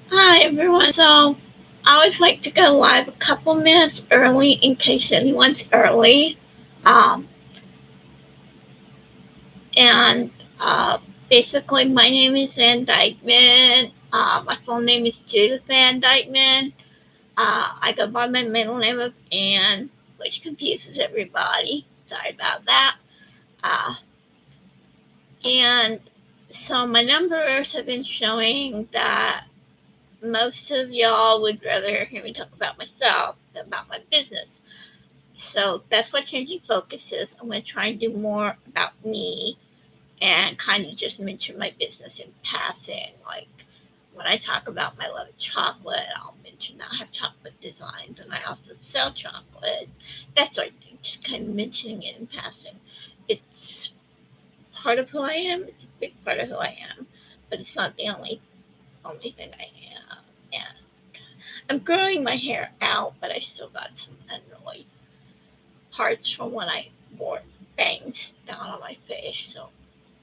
Hi everyone. So I always like to go live a couple minutes early in case anyone's early. Um, and basically, my name is Van Dykeman. My full name is Judith Van Dykeman. I go by my middle name of Anne, which confuses everybody. Sorry about that. Uh, and so my numbers have been showing that most of y'all would rather hear me talk about myself than about my business. So that's what changing focus is. I'm going to try and do more about me and kind of just mention my business in passing. Like when I talk about my love of chocolate, I'll mention that I have chocolate designs and I also sell chocolate. That sort of thing. Just kind of mentioning it in passing. It's part of who I am. It's a big part of who I am, but it's not the only thing I am. And I'm growing my hair out, but I still got some unruly parts from when I wore bangs down on my face. So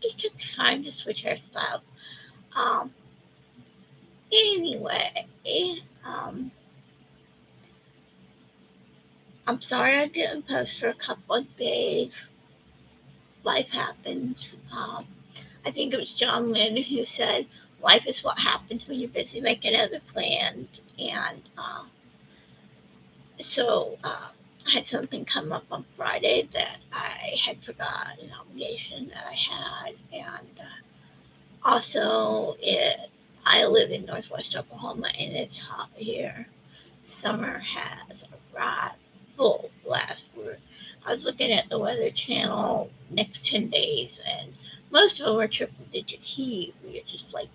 just took time to switch hairstyles. Um, anyway, um, I'm sorry I didn't post for a couple of days. Life happens. I think it was John Lynn who said, "Life is what happens when you're busy making other plans." And I had something come up on Friday that I had forgot an obligation that I had, and also, I live in Northwest Oklahoma and it's hot here. Summer has arrived full blast. I was looking at the Weather Channel next 10 days and most of them are triple digit heat. We are just like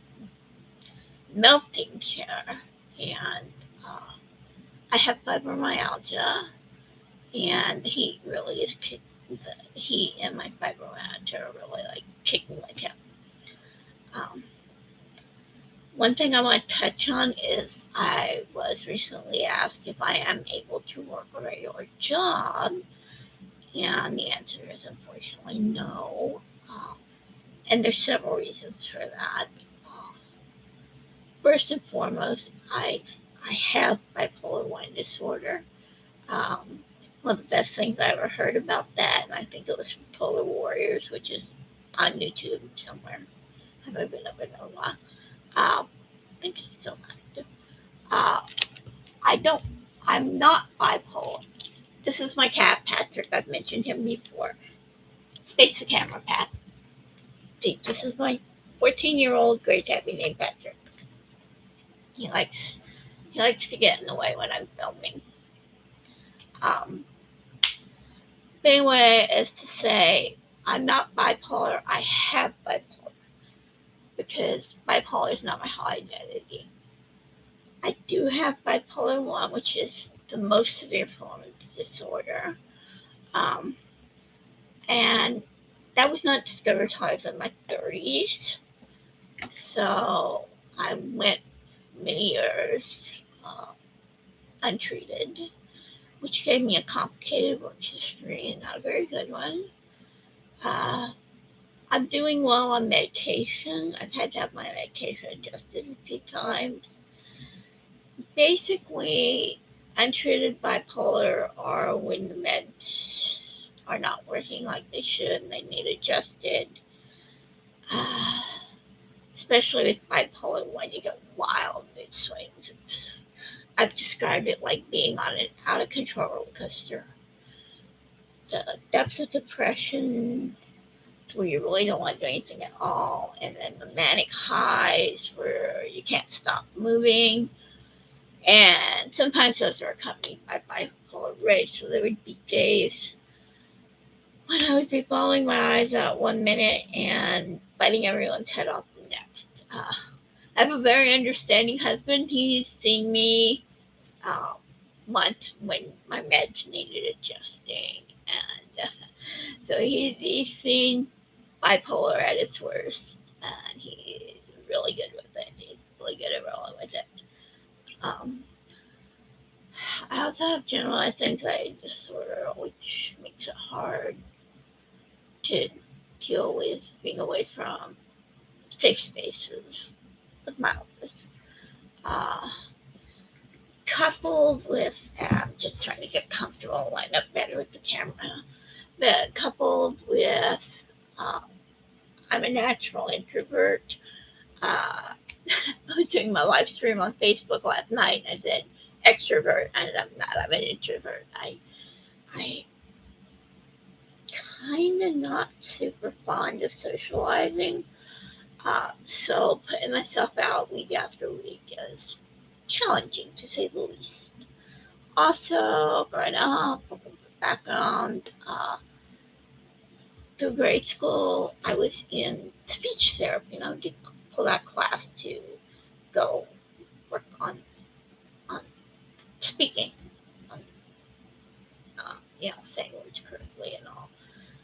melting here. And uh, I have fibromyalgia and the heat really is the heat and my fibromyalgia are really like kicking my tail. Um, One thing I want to touch on is I was recently asked if I am able to work a regular job, and the answer is unfortunately no. And there's several reasons for that. Uh, First and foremost, I have bipolar one disorder. Um, One of the best things I ever heard about that, and I think it was from Polar Warriors, which is on YouTube somewhere. I haven't been over there a while. I think it's still active. Uh, I don't. I'm not bipolar. This is my cat, Patrick. I've mentioned him before. Face the camera, Pat. See, this is my 14-year-old gray tabby named Patrick. He likes he likes to get in the way when I'm filming. Um, the anyway, is to say I'm not bipolar. I have bipolar because bipolar is not my whole identity. I do have bipolar one, which is the most severe form of the disorder. Um, and that was not discovered until I was in my 30s. So I went many years uh, untreated, which gave me a complicated work history and not a very good one. Uh, I'm doing well on medication. I've had to have my medication adjusted a few times. Basically, untreated bipolar are when the meds are not working like they should and they need adjusted. Uh, Especially with bipolar one, you get wild mood swings. I've described it like being on an out of control roller coaster. The depths of depression, where you really don't want to do anything at all, and then the manic highs where you can't stop moving. And sometimes those are accompanied by bipolar rage. So there would be days when I would be bawling my eyes out one minute and biting everyone's head off the next. I have a very understanding husband. He's seen me uh, once when my meds needed adjusting, and so he's seen bipolar at its worst, and he's really good with it. He's really good at rolling with it. Um, I also have generalized anxiety disorder, which makes it hard to deal with being away from safe spaces with my office. uh, coupled with just trying to get comfortable, line up better with the camera, but coupled with uh, I'm a natural introvert. Uh, I was doing my live stream on Facebook last night, and I said extrovert, and I'm not. I'm an introvert. I kind of not super fond of socializing. So putting myself out week after week is challenging to say the least. Also, growing up, background, through grade school, I was in speech therapy, and I would pull that class to go work on speaking, on, saying words correctly and all.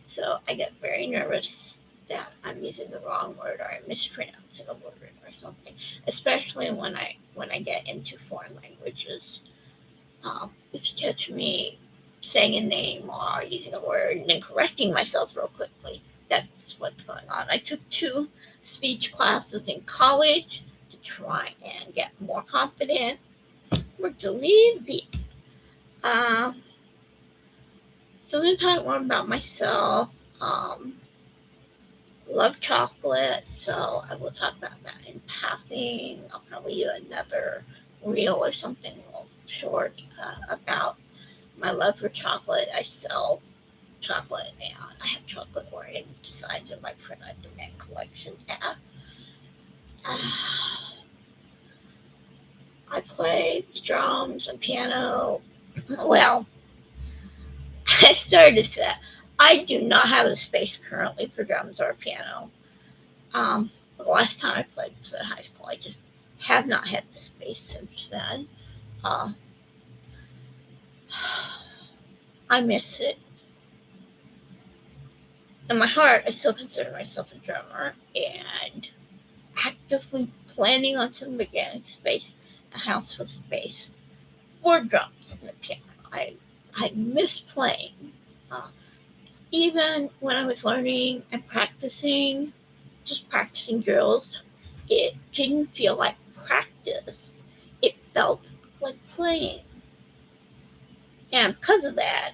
So I get very nervous that I'm using the wrong word or I'm mispronouncing a word or something, especially when I get into foreign languages. Which catch me saying a name or using a word and then correcting myself real quickly. That's what's going on. I took 2 speech classes in college to try and get more confident. We're to leave the. So I'm going to talk more about myself. Love chocolate, so I will talk about that in passing. I'll probably do another reel or something short about my love for chocolate. I sell chocolate and I have chocolate oriented designs in my print on demand collection app. I play drums and piano. Well, I started to say I do not have the space currently for drums or piano. The last time I played was at high school. I just have not had the space since then. Uh, I miss it. In my heart, I still consider myself a drummer and actively planning on some getting space, a house with space for drums and the piano. I miss playing. Uh, Even when I was learning and practicing, just practicing drills, it didn't feel like practice. It felt like playing. And because of that,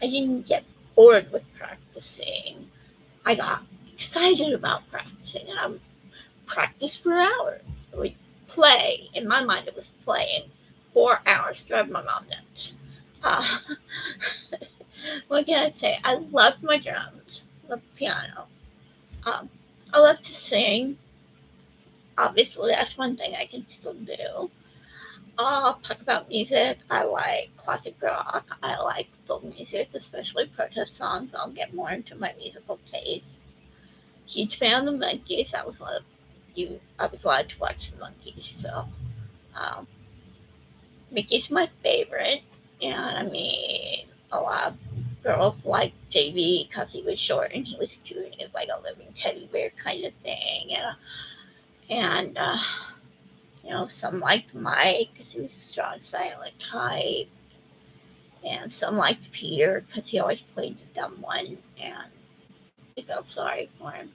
I didn't get bored with practicing. I got excited about practicing and I would practice for hours. I would play. In my mind, it was playing 4 hours, drive my mom nuts. Uh, what can I say? I loved my drums, loved piano. Um, I love to sing. Obviously, that's one thing I can still do. I'll talk about music. I like classic rock. I like folk music, especially protest songs. I'll get more into my musical tastes. Huge fan of the Monkees. That was one of you. I was allowed to watch the Monkees, so um, Mickey's my favorite. And I mean, a lot of girls like JV because he was short and he was cute and he was like a living teddy bear kind of thing. And some liked Mike because he was a strong, silent type. And some liked Peter because he always played the dumb one. And I felt sorry for him.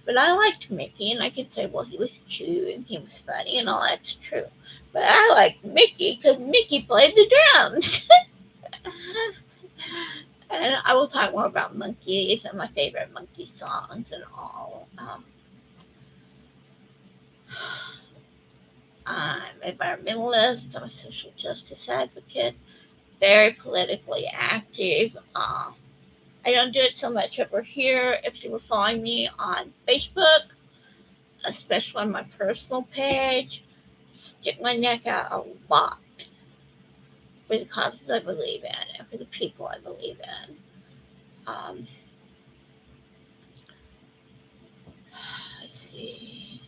But I liked Mickey, and I could say, well, he was cute and he was funny, and all that's true. But I liked Mickey because Mickey played the drums. And I will talk more about Monkees and my favorite Monkey songs and all. I'm an environmentalist. I'm a social justice advocate. Very politically active. I don't do it so much over here. If you were following me on Facebook, especially on my personal page, stick my neck out a lot for the causes I believe in and for the people I believe in. Let's see.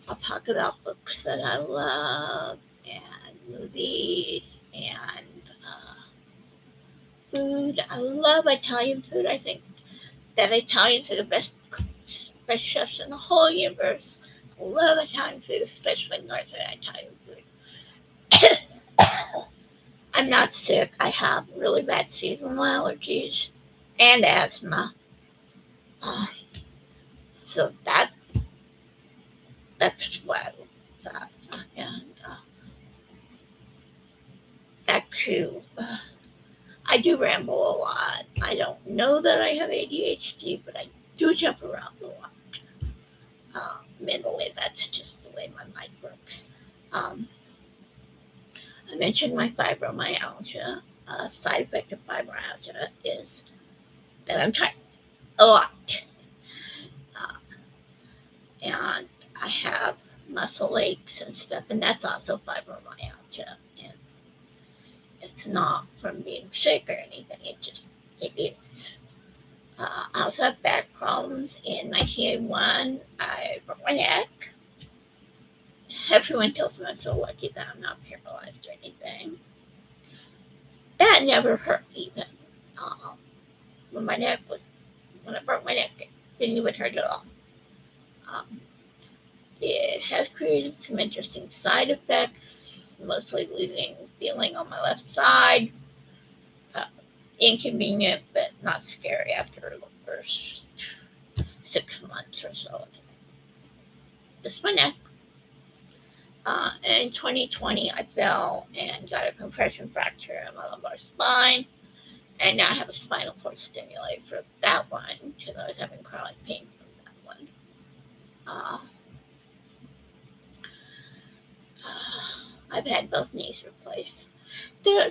I'll talk about books that I love and movies and food. I love Italian food. I think that Italians are the best chefs in the whole universe. I love Italian food, especially Northern Italian food. I'm not sick. I have really bad seasonal allergies and asthma. Uh, So that's what I thought. And back to, I do ramble a lot. I don't know that I have ADHD, but I do jump around a lot. Mentally, that's just the way my mind works. Um, I mentioned my fibromyalgia. Side effect of fibromyalgia is that I'm tired a lot. Uh, and I have muscle aches and stuff, and that's also fibromyalgia. And it's not from being sick or anything, it is. I also have back problems. In 1981, I broke my neck. Everyone tells me I'm so lucky that I'm not paralyzed or anything. That never hurt even. Um, when when I broke my neck, it didn't even hurt at all. Um, it has created some interesting side effects, mostly losing feeling on my left side. Uh, Inconvenient, but not scary after the first 6 months or so. Just my neck. And in 2020, I fell and got a compression fracture in my lumbar spine. And now I have a spinal cord stimulator for that one because I was having chronic pain from that one. I've had both knees replaced.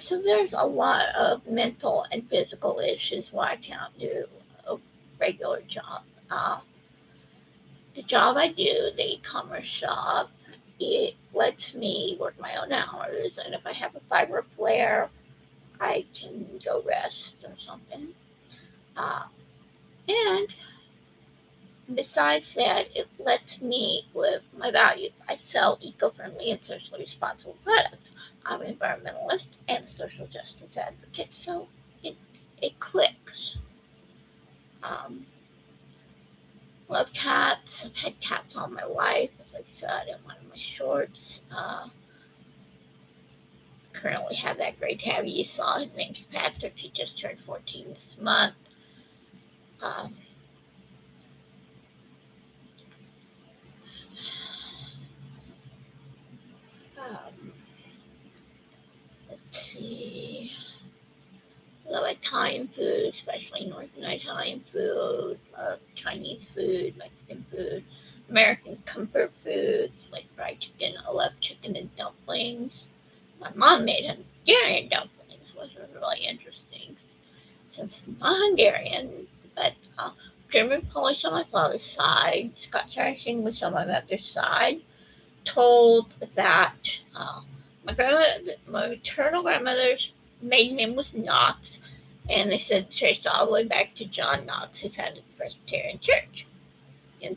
So there's a lot of mental and physical issues why I can't do a regular job. The job I do, the e-commerce job, it lets me work my own hours, and if I have a fiber flare, I can go rest or something. And besides that, it lets me live my values. I sell eco-friendly and socially responsible products. I'm an environmentalist and a social justice advocate, so it clicks. Love cats. I've had cats all my life, as I said in one of my shorts. Currently have that gray tabby you saw. His name's Patrick. He just turned 14 this month. Um, let's see. I love Italian food, especially Northern Italian food, Chinese food, Mexican food, American comfort foods like fried chicken. I love chicken and dumplings. My mom made Hungarian dumplings, which was really interesting since I'm not Hungarian, but German Polish on my father's side, Scotch Irish English on my mother's side. Told that my maternal grandmother's maiden name was Knox, and they said traced all the way back to John Knox, who founded the Presbyterian Church in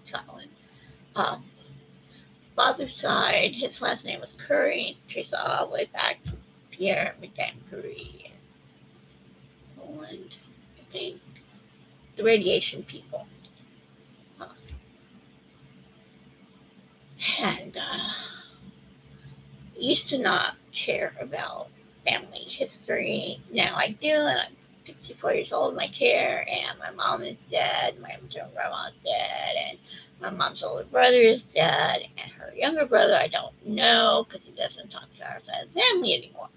Scotland. Father's side, his last name was Curry, traced all the way back to Pierre Madame Curie in Poland, I think. The radiation people. And used to not care about family history. Now I do, and I'm 64 years old. And I care, and my mom is dead. My maternal grandma is dead, and my mom's older brother is dead, and her younger brother I don't know because he doesn't talk to our side of the family anymore.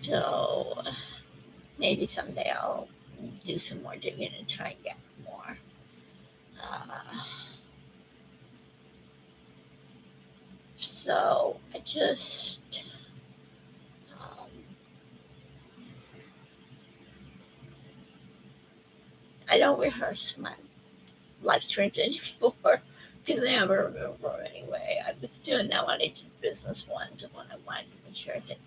So maybe someday I'll do some more digging and try and get more. So I just I don't rehearse my life streams anymore because I never remember anyway. I was doing that when I did business ones and when I wanted to make sure I hit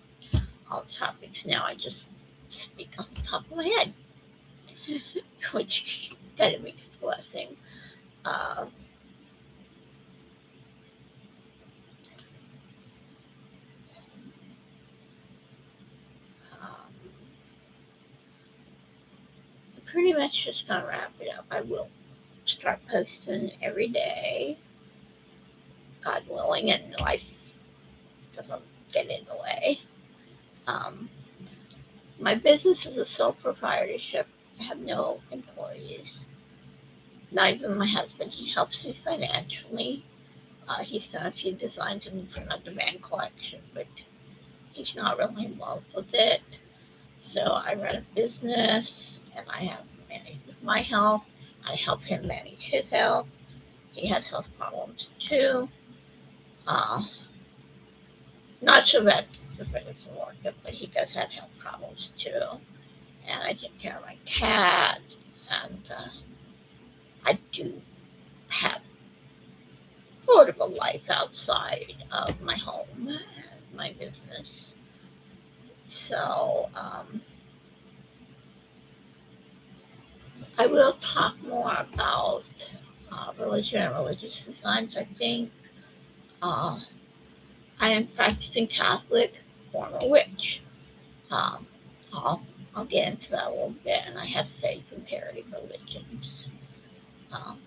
all the topics. Now I just speak off the top of my head, which kind of makes a blessing. Pretty much just gonna wrap it up. I will start posting every day, God willing, and life doesn't get in the way. My business is a sole proprietorship. I have no employees. Not even my husband. He helps me financially. He's done a few designs in the on-demand collection, but he's not really involved with it. So I run a business, and I have managed with my health. I help him manage his health. He has health problems too. Uh, Not so bad for physical work, but he does have health problems too. And I take care of my cat, and I do have sort of a life outside of my home and my business. So I will talk more about religion and religious designs. I think uh, I am practicing Catholic, former witch. Um, I'll, I'll get into that a little bit, and I have studied comparative religions. Um,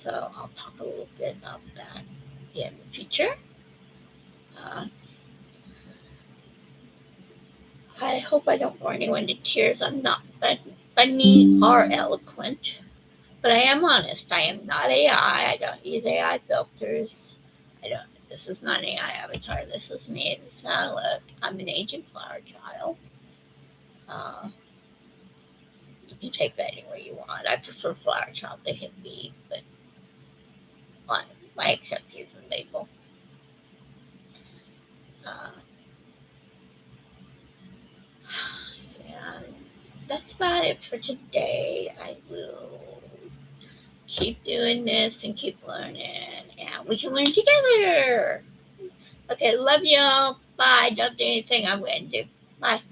so I'll talk a little bit about that in the future. Uh, I hope I don't bore anyone to tears. I'm not funny or eloquent, but I am honest. I am not AI. I don't use AI filters. I don't. This is not an AI avatar. This is me. This is how I look. I'm an aging flower child. Uh, you can take that any way you want. I prefer flower child to hippie, but fine. I accept either label. Uh, and that's about it for today. I will keep doing this and keep learning, and we can learn together. Okay, love y'all. Bye. Don't do anything I'm going to do. Bye.